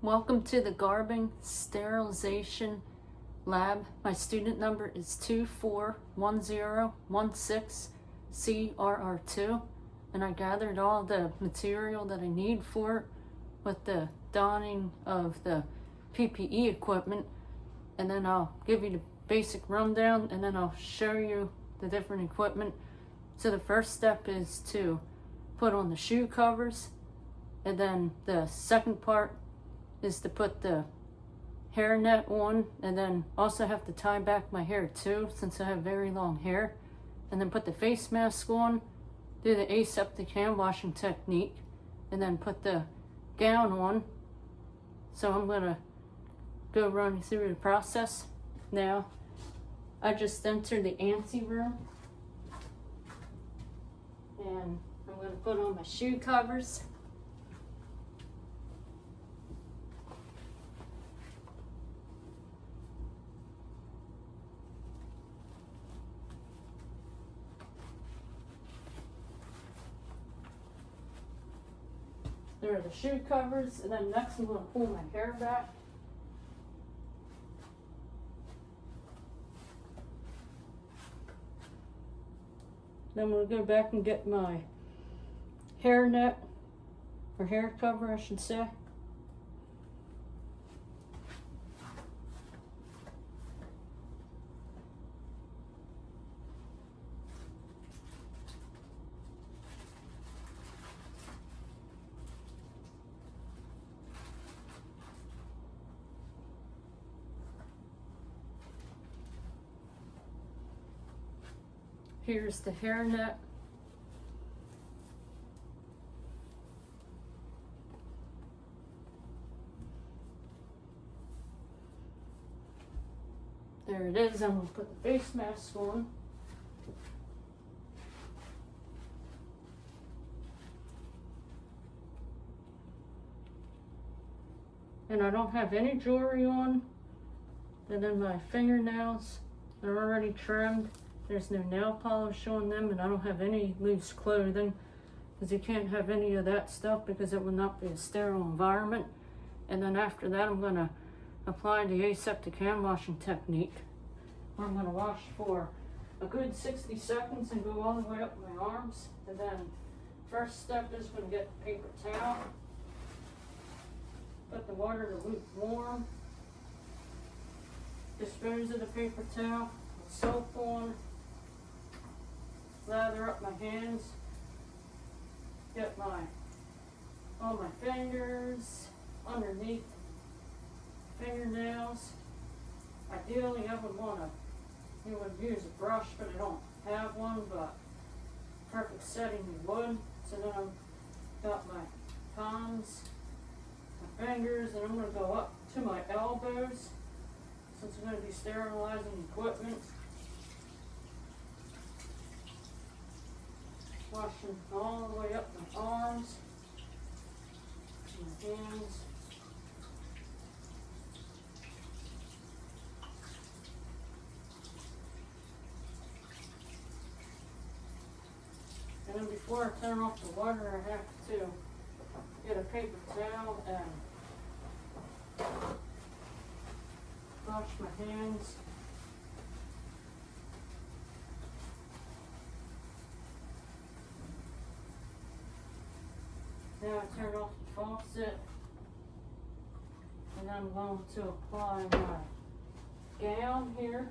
Welcome to the Garbing Sterilization Lab. My student number is 241016CRR2, and I gathered all the material that I need for it with the donning of the PPE equipment, and then I'll give you the basic rundown, and then I'll show you the different equipment. So the first step is to put on the shoe covers, and then the second part is to put the hair net on, and then also have to tie back my hair too since I have very long hair, and then put the face mask on, do the aseptic hand washing technique, and then put the gown on. So I'm gonna go run through the process now. I just entered the ante room, and I'm gonna put on my shoe covers. There are the shoe covers, and then next I'm going to pull my hair back. Then I'm going to go back and get my hair net, or hair cover I should say. Here's the hair net. There it is. I'm going to put the face mask on. And I don't have any jewelry on. And then my fingernails are already trimmed. There's no nail polish on them, and I don't have any loose clothing because you can't have any of that stuff because it will not be a sterile environment. And then after that, I'm going to apply the aseptic hand washing technique, where I'm going to wash for a good 60 seconds and go all the way up my arms. And then first step is going to get the paper towel, put the water to lukewarm, dispose of the paper towel with soap on, lather up my hands, get all my fingers underneath fingernails. Ideally you would use a brush, but I don't have one, but perfect setting you would. So then I've got my palms, my fingers, and I'm going to go up to my elbows since I'm going to be sterilizing equipment. Washing all the way up my arms, my hands. And then before I turn off the water, I have to get a paper towel and wash my hands. Now I turn off the faucet, and I'm going to apply my gown here.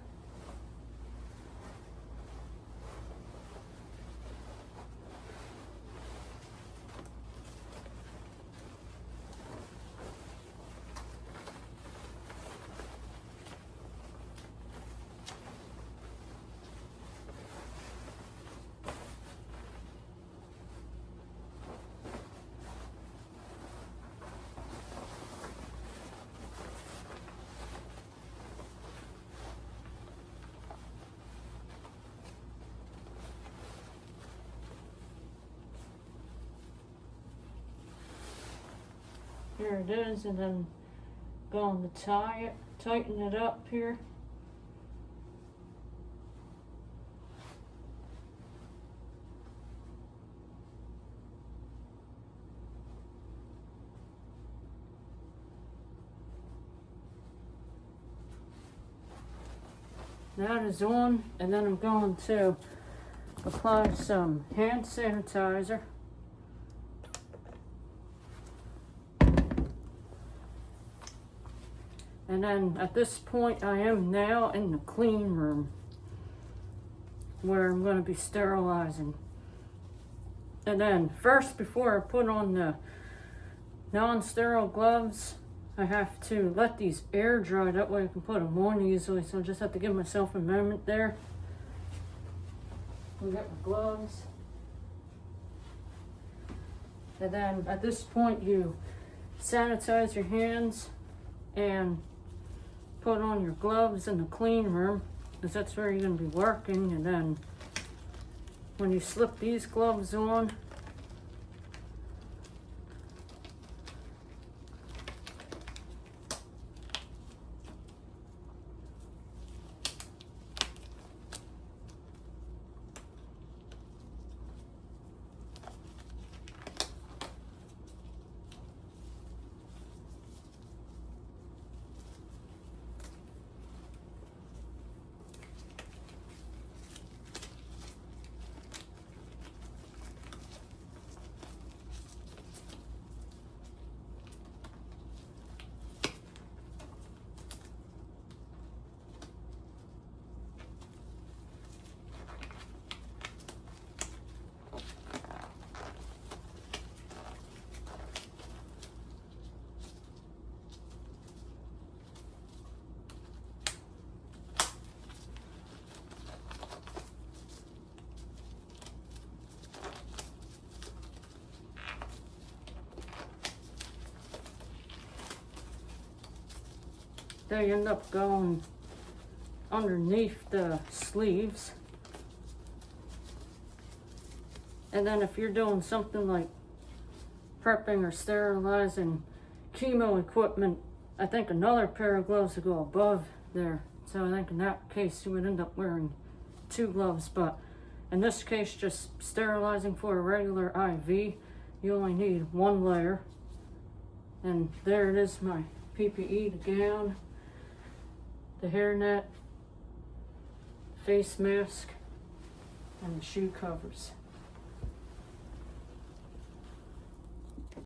Here it is, and then going to tie it, tighten it up here. that is on, and then I'm going to apply some hand sanitizer. And then at this point, I am now in the clean room where I'm going to be sterilizing. And then first, before I put on the non-sterile gloves, I have to let these air dry. That way I can put them on easily. So I just have to give myself a moment there. I'll get my gloves. And then at this point, you sanitize your hands and put on your gloves in the clean room, because that's where you're going to be working. And then when you slip these gloves on, they end up going underneath the sleeves. And then if you're doing something like prepping or sterilizing chemo equipment, I think another pair of gloves would go above there. So I think in that case you would end up wearing 2 gloves, but in this case, just sterilizing for a regular IV, you only need 1 layer. And there it is, my PPE, the gown, the hairnet, face mask, and the shoe covers.